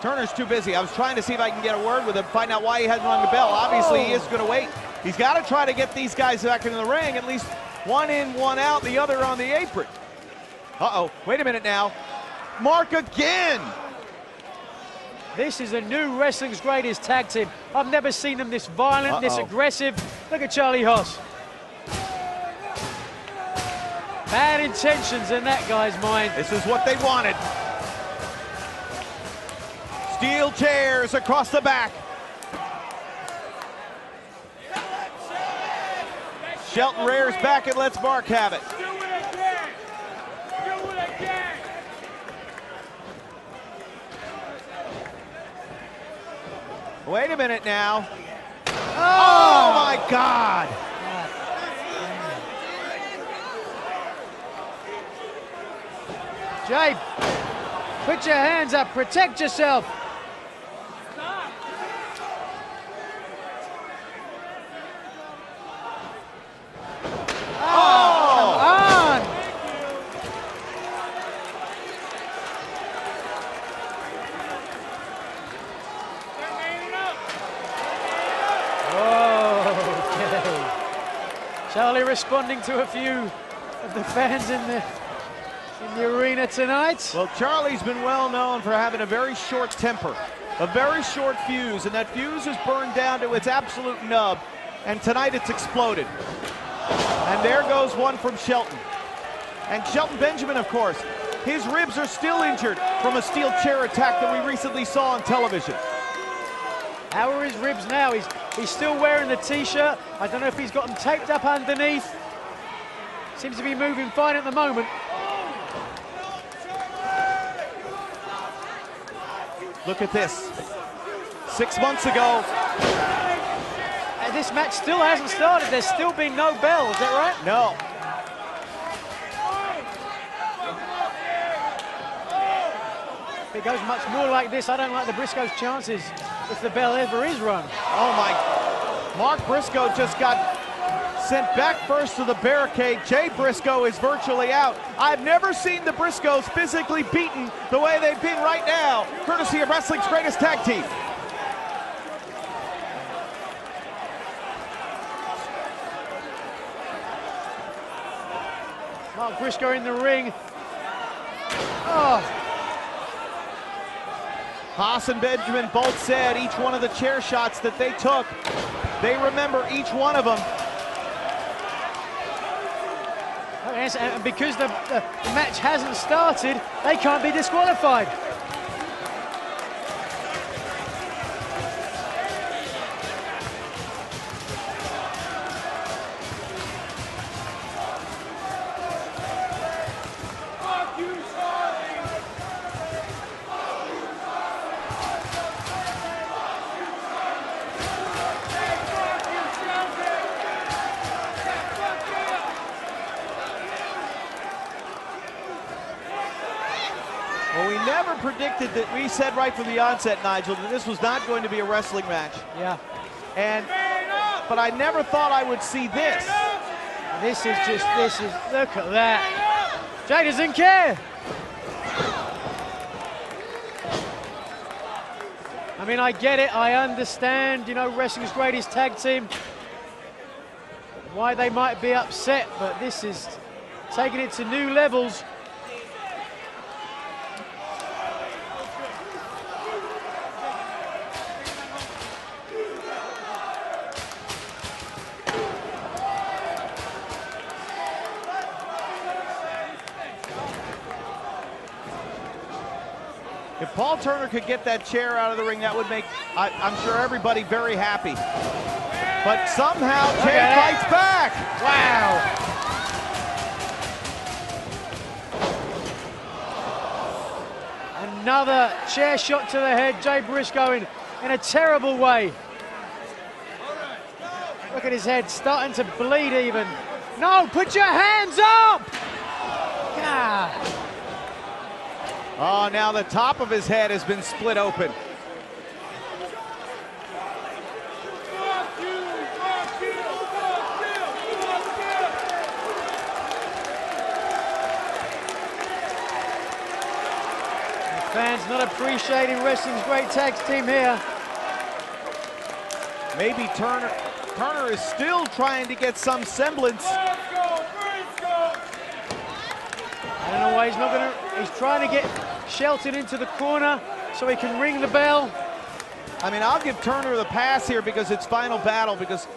Turner's too busy. I was trying to see if I can get a word with him, find out why he hasn't rung the bell. Obviously, he is going to wait. He's got to try to get these guys back into the ring, at least one in, one out, the other on the apron. Uh-oh, wait a minute now. Mark again. This is a new Wrestling's Greatest tag team. I've never seen them this violent, this aggressive. Look at Charlie Haas. Bad intentions in that guy's mind. This is what they wanted. Steel chairs across the back. Shelton rears back and lets Mark have it. Wait a minute now. Oh my God. Jay, put your hands up, protect yourself. Charlie responding to a few of the fans in the arena tonight. Well, Charlie's been well known for having a very short temper, a very short fuse, and that fuse is burned down to its absolute nub, and tonight it's exploded. And there goes one from Shelton. And Shelton Benjamin, of course, his ribs are still injured from a steel chair attack that we recently saw on television. How are his ribs now? He's still wearing the t-shirt. I don't know if he's got them taped up underneath. Seems to be moving fine at the moment. Look at this. 6 months ago. And this match still hasn't started. There's still been no bell, is that right? No. If it goes much more like this, I don't like the Briscoes' chances if the bell ever is rung. Oh my, Mark Briscoe just got sent back first to the barricade. Jay Briscoe is virtually out. I've never seen the Briscoes physically beaten the way they've been right now, courtesy of Wrestling's Greatest Tag Team. Mark Briscoe in the ring. Oh. Haas and Benjamin both said each one of the chair shots that they took, they remember each one of them. And because the match hasn't started, they can't be disqualified. Well, we never predicted that. We said right from the onset, Nigel, that this was not going to be a wrestling match. Yeah. But I never thought I would see this. Look at that. Jay doesn't care. I mean, I get it, I understand, you know, Wrestling's Greatest Tag Team, why they might be upset, but this is taking it to new levels. If Paul Turner could get that chair out of the ring, that would make, I'm sure, everybody very happy. But somehow Jay fights back. Wow. Another chair shot to the head. Jay Briscoe in a terrible way. Look at his head, starting to bleed even. No, put your hands up! God. Oh, now the top of his head has been split open. Fans not appreciating wrestling's great tag team here. Maybe Turner is still trying to get some semblance. I don't know why he's not gonna, he's trying to get Shelton into the corner so he can ring the bell. I mean, I'll give Turner the pass here because it's final battle, because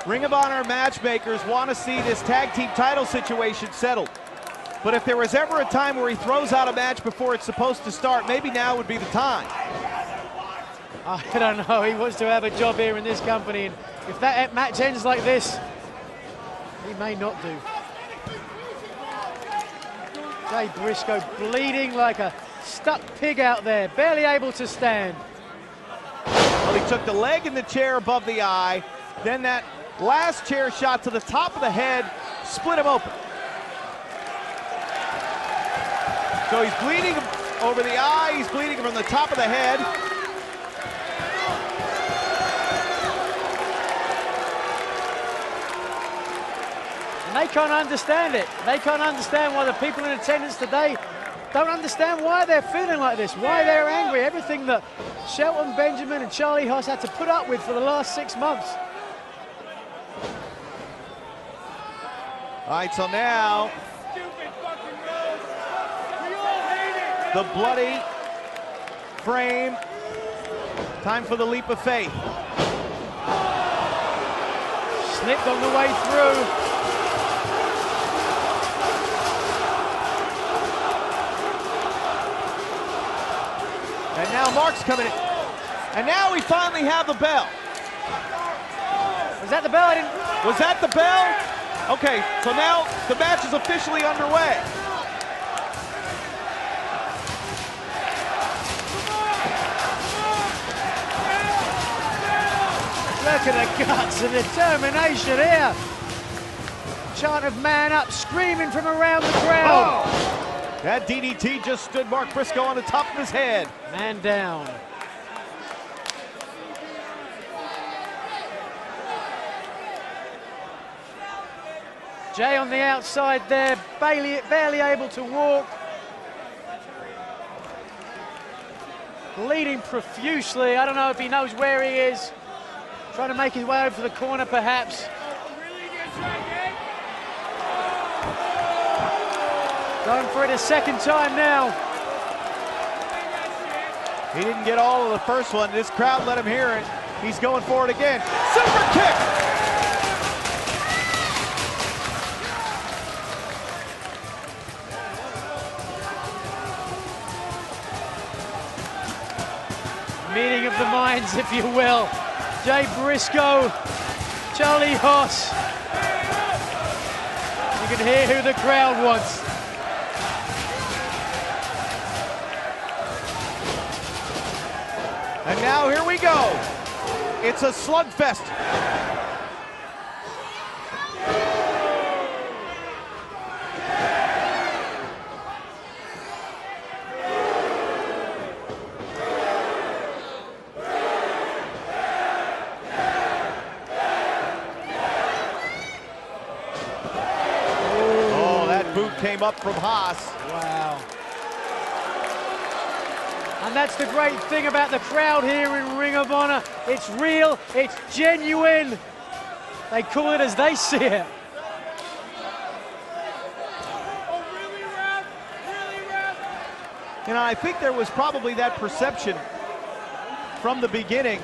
Ring of Honor matchmakers want to see this tag team title situation settled. But if there was ever a time where he throws out a match before it's supposed to start, maybe now would be the time. I don't know, he wants to have a job here in this company, and if that match ends like this, he may not do. Jay Briscoe bleeding like a stuck pig out there, barely able to stand. Well, he took the leg in the chair above the eye, then that last chair shot to the top of the head, split him open. So he's bleeding over the eye, he's bleeding from the top of the head. And they can't understand it. They can't understand why the people in attendance today don't understand why they're feeling like this, why they're angry. Everything that Shelton Benjamin and Charlie Haas had to put up with for the last 6 months. All right, so now the bloody frame. Time for the leap of faith. Slipped on the way through. And now Mark's coming in. And now we finally have the bell. Was that the bell? Was that the bell? Okay, so now the match is officially underway. Look at the guts and determination here. Chant of man up, screaming from around the crowd. Oh. That DDT just stood Mark Briscoe on the top of his head. Man down. Jay on the outside there, barely able to walk. Bleeding profusely. I don't know if he knows where he is. Trying to make his way over to the corner, perhaps. Going for it a second time now. He didn't get all of the first one. This crowd let him hear it. He's going for it again. Super kick! Meeting of the minds, if you will. Jay Briscoe, Charlie Haas. You can hear who the crowd wants. And now here we go. It's a slugfest. Oh, that boot came up from Haas. Wow. And that's the great thing about the crowd here in Ring of Honor. It's real, it's genuine. They call it as they see it. You know, I think there was probably that perception from the beginning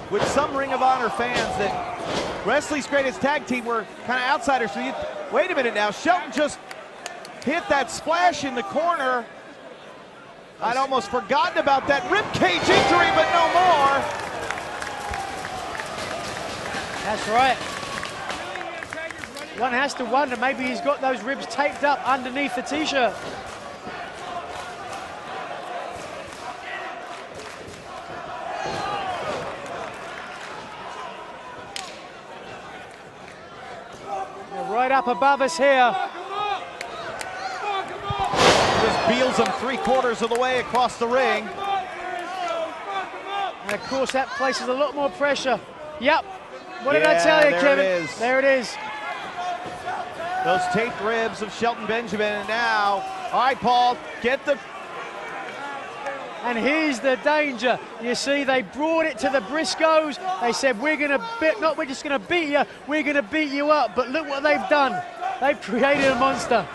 with some Ring of Honor fans that Wrestling's greatest tag team were kind of outsiders. So wait a minute now, Shelton just hit that splash in the corner. I'd almost forgotten about that rib cage injury, but no more. That's right. One has to wonder, maybe he's got those ribs taped up underneath the t-shirt. They're right up above us here. Just beals him 3/4 of the way across the ring. And of course that places a lot more pressure. Yep. What did I tell you, Kevin? It is. There it is. those taped ribs of Shelton Benjamin, and now, all right, Paul, get the... And here's the danger. You see, they brought it to the Briscoes. They said, we're just going to beat you, we're going to beat you up. But look what they've done. They've created a monster.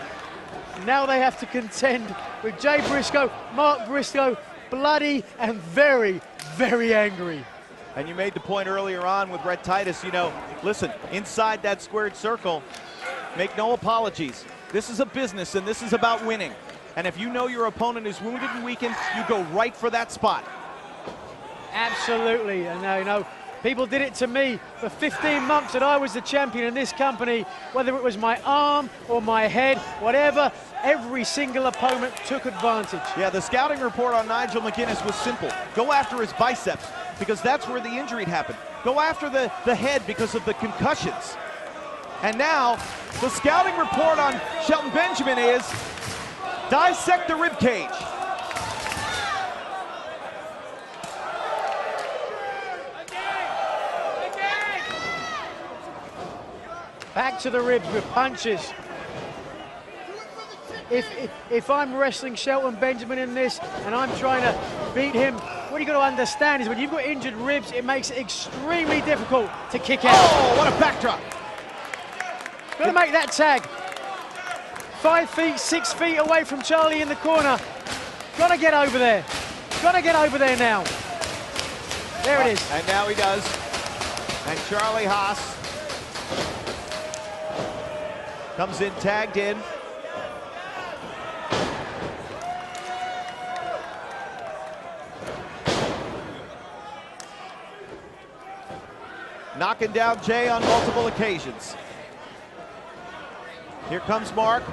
Now they have to contend with Jay Briscoe, Mark Briscoe, bloody and very, very angry. And you made the point earlier on with Red Titus, you know, listen, inside that squared circle, make no apologies. This is a business and this is about winning. And if you know your opponent is wounded and weakened, you go right for that spot. Absolutely. And you know, people did it to me for 15 months that I was the champion in this company, whether it was my arm or my head, whatever, every single opponent took advantage. Yeah, the scouting report on Nigel McGuinness was simple. Go after his biceps, because that's where the injury happened. Go after the head because of the concussions. And now, the scouting report on Shelton Benjamin is dissect the rib cage. Back to the ribs with punches. If I'm wrestling Shelton Benjamin in this and I'm trying to beat him, what you got to understand is when you've got injured ribs, it makes it extremely difficult to kick out. Oh, what a backdrop. Got to make that tag. 5 feet, 6 feet away from Charlie in the corner. Got to get over there. Got to get over there now. There it is. And now he does. And Charlie Haas comes in, tagged in. Knocking down Jay on multiple occasions. Here comes Mark.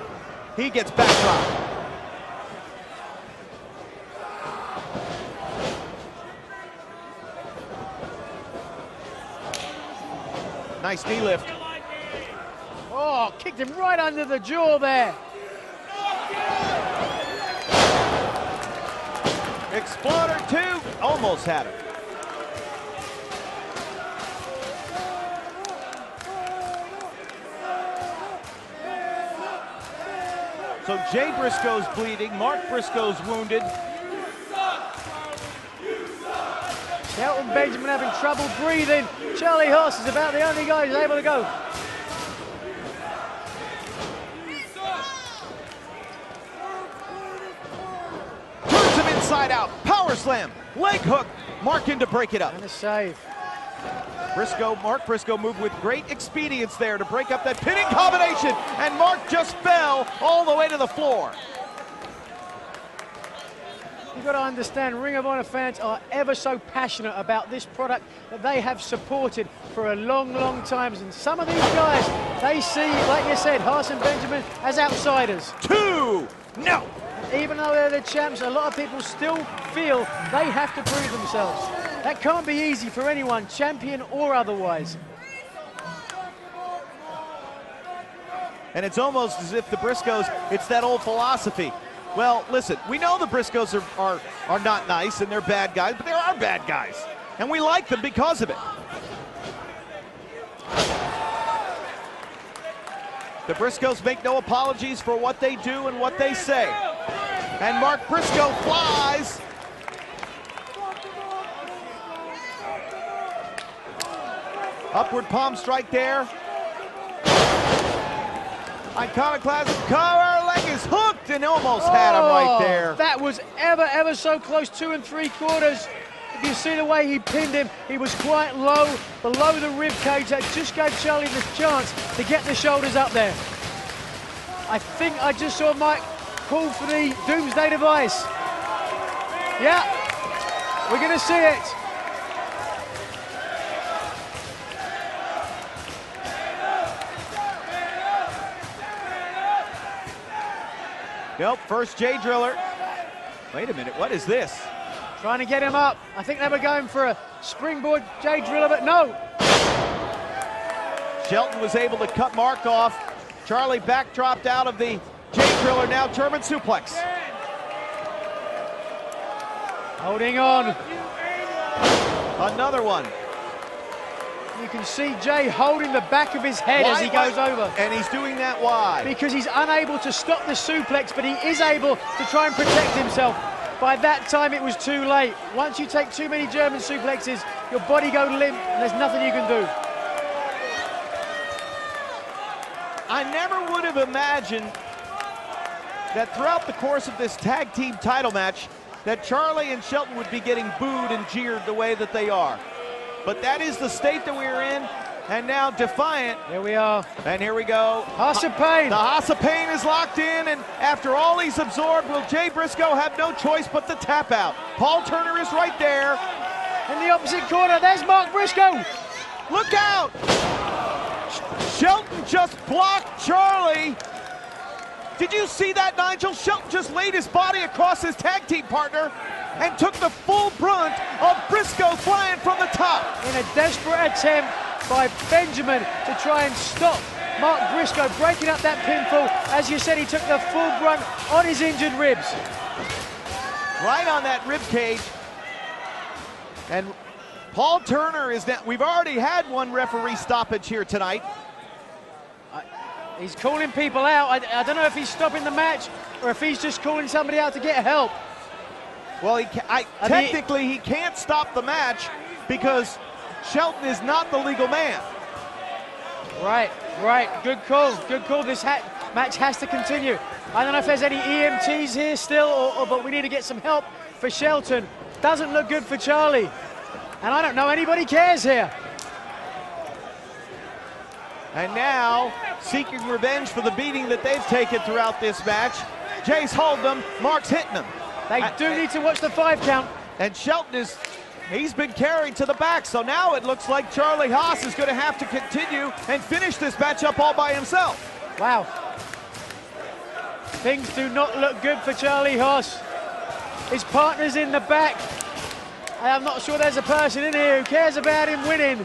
He gets backdropped. Nice knee lift. Oh, kicked him right under the jaw there. Exploder 2, almost had him. So Jay Briscoe's bleeding, Mark Briscoe's wounded. Shelton Benjamin having trouble breathing. Charlie Haas is about the only guy who's able to go. Turns him inside out, power slam, leg hook, Mark in to break it up. And a save. Mark Briscoe moved with great expedience there to break up that pinning combination, and Mark just fell all the way to the floor. You've got to understand, Ring of Honor fans are ever so passionate about this product that they have supported for a long, long time. And some of these guys, they see, like you said, Haas and Benjamin as outsiders. 2, no. Even though they're the champs, a lot of people still feel they have to prove themselves. That can't be easy for anyone, champion or otherwise. And it's almost as if the Briscoes, it's that old philosophy. Well, listen, we know the Briscoes are not nice and they're bad guys, but there are bad guys. And we like them because of it. The Briscoes make no apologies for what they do and what they say. And Mark Briscoe flies. Upward palm strike there. Iconoclastic cover, leg is hooked and almost had him right there. That was ever so close, 2 3/4. If you see the way he pinned him, he was quite low, below the rib cage. That just gave Charlie the chance to get the shoulders up there. I think I just saw Mike call for the doomsday device. Yeah, we're gonna see it. Nope, first Jay Driller. Wait a minute, what is this? Trying to get him up. I think they were going for a springboard Jay Driller, but no. Shelton was able to cut Mark off. Charlie backdropped out of the Jay Driller, now German suplex. Holding on. Another one. You can see Jay holding the back of his head as he goes over. And he's doing that why? Because he's unable to stop the suplex, but he is able to try and protect himself. By that time, it was too late. Once you take too many German suplexes, your body goes limp, and there's nothing you can do. I never would have imagined that throughout the course of this tag team title match, that Charlie and Shelton would be getting booed and jeered the way that they are. But that is the state that we're in, and now Defiant. Here we are. And here we go. House of Pain. The House of Pain is locked in, and after all he's absorbed, will Jay Briscoe have no choice but to tap out? Paul Turner is right there. In the opposite corner, there's Mark Briscoe. Look out! Shelton just blocked Charlie. Did you see that, Nigel? Shelton just laid his body across his tag team partner and took the full brunt of Briscoe flying from the top. In a desperate attempt by Benjamin to try and stop Mark Briscoe breaking up that pinfall. As you said, he took the full brunt on his injured ribs. Right on that rib cage. And Paul Turner is now, we've already had one referee stoppage here tonight. He's calling people out. I don't know if he's stopping the match or if he's just calling somebody out to get help. Well, technically he can't stop the match because Shelton is not the legal man. Right. Good call. This match has to continue. I don't know if there's any EMTs here still, but we need to get some help for Shelton. Doesn't look good for Charlie. And I don't know anybody cares here. And now, seeking revenge for the beating that they've taken throughout this match, Jay's holding them, Mark's hitting them. They do need to watch the 5 count. And Shelton he's been carried to the back, so now it looks like Charlie Haas is going to have to continue and finish this match up all by himself. Wow. Things do not look good for Charlie Haas. His partner's in the back. I'm not sure there's a person in here who cares about him winning.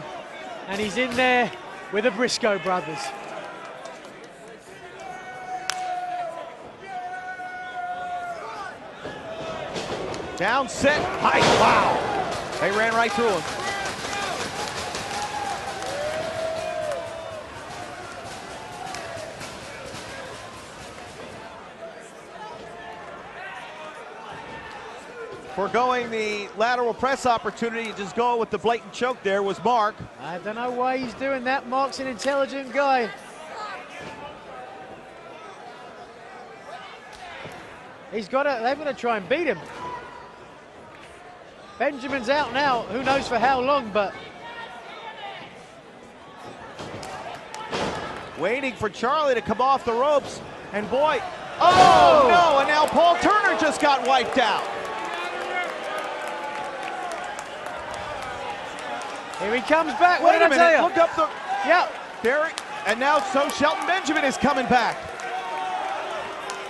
And he's in there with the Briscoe brothers. Down, set, high, wow. They ran right through him. Foregoing the lateral press opportunity, just going with the blatant choke there was Mark. I don't know why he's doing that. Mark's an intelligent guy. They've got to try and beat him. Benjamin's out now, who knows for how long, but... Waiting for Charlie to come off the ropes, and boy, oh no, and now Paul Turner just got wiped out. Here he comes back. Wait a minute, look up the... Yeah. There, and now so Shelton Benjamin is coming back.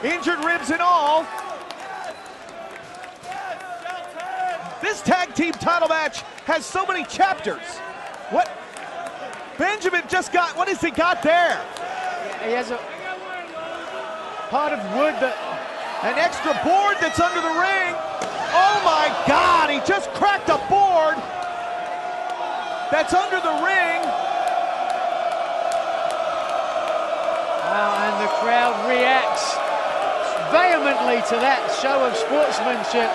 Injured ribs and all. This tag team title match has so many chapters. What? Benjamin just got, what has he got there? He has a part of wood that... An extra board that's under the ring. Oh my God, he just cracked a board that's under the ring. Wow, and the crowd reacts vehemently to that show of sportsmanship.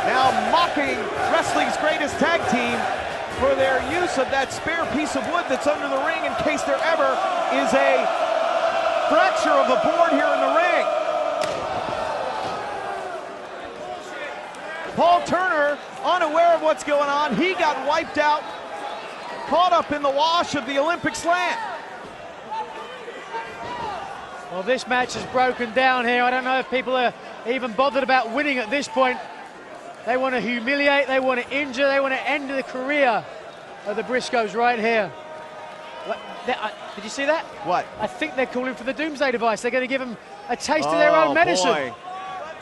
Now mocking wrestling's greatest tag team for their use of that spare piece of wood that's under the ring in case there ever is a fracture of a board here in the ring. Paul Turner, unaware of what's going on, he got wiped out, caught up in the wash of the Olympic slam. Well, this match is broken down here. I don't know if people are even bothered about winning at this point. They want to humiliate, they want to injure, they want to end the career of the Briscoes right here. Did you see that? What? I think they're calling for the Doomsday device. They're going to give them a taste of their own medicine. Boy.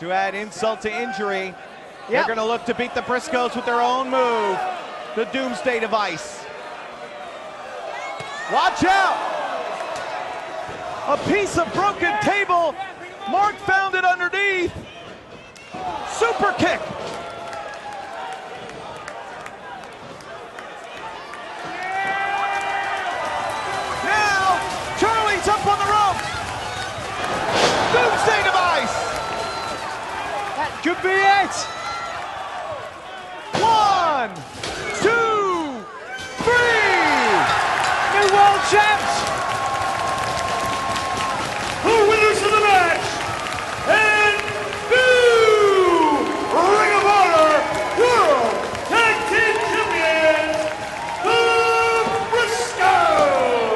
To add insult to injury, they're going to look to beat the Briscoes with their own move, the Doomsday device. Watch out! A piece of broken table. Mark found it underneath. Super kick. Could be it. 1, 2, 3. New world champs. The winners of the match and new Ring of Honor World Tag Team Champions, the Briscoes.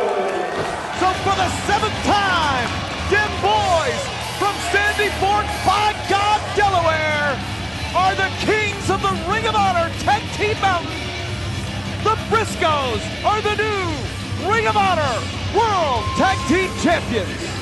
So for the 7th time, them boys from Sandy Fork, by God, Delaware, are the kings of the Ring of Honor Tag Team Mountain. The Briscoes are the new Ring of Honor World Tag Team Champions.